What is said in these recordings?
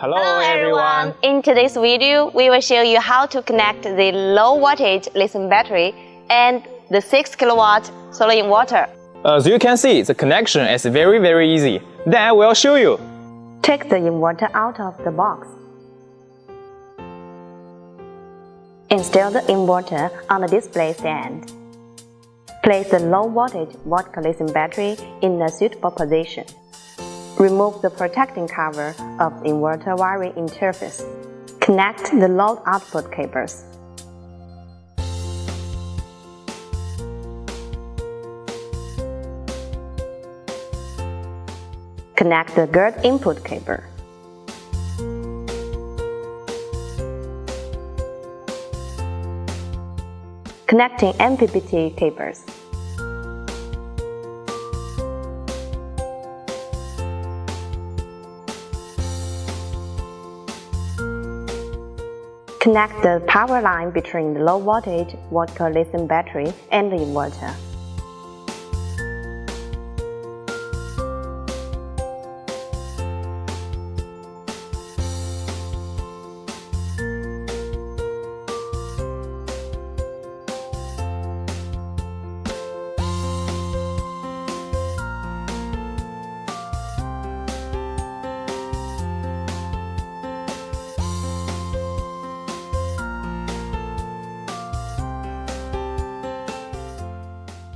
Hello everyone! In today's video, we will show you how to connect the low voltage lithium battery and the 6 kilowatt solar inverter. As you can see, the connection is very easy. Then I will show you. Take the inverter out of the box. Install the inverter on the display stand. Place the low voltage vodka lithium battery in a suitable position. Remove the protecting cover of the inverter wiring interface. Connect the load output cables. Connect the grid input cable. Connecting MPPT cables. Connect the power line between the low voltage vodka lithium battery and the inverter.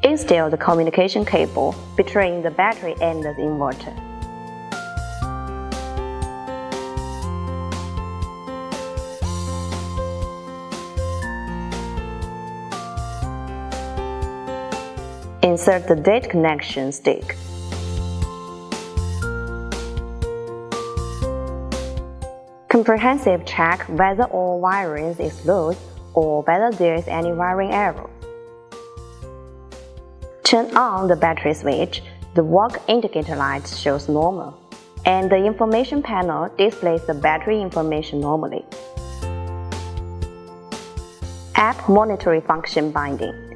Install the communication cable between the battery and the inverter. Insert the data connection stick. Comprehensive check whether all wiring is loose or whether there is any wiring error. Turn on the battery switch, the work indicator light shows normal, and the information panel displays the battery information normally. App monitoring function binding.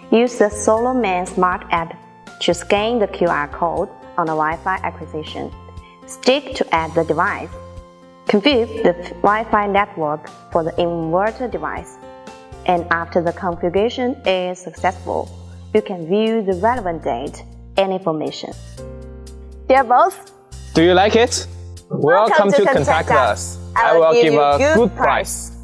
Use the SolarMan Smart app to scan the QR code on the Wi-Fi acquisition. Stick to add the device. Configure the Wi-Fi network for the inverter device. And after the configuration is successful, you can view the relevant date and information. Dear boss, do you like it? Welcome to contact us. I will give a good price.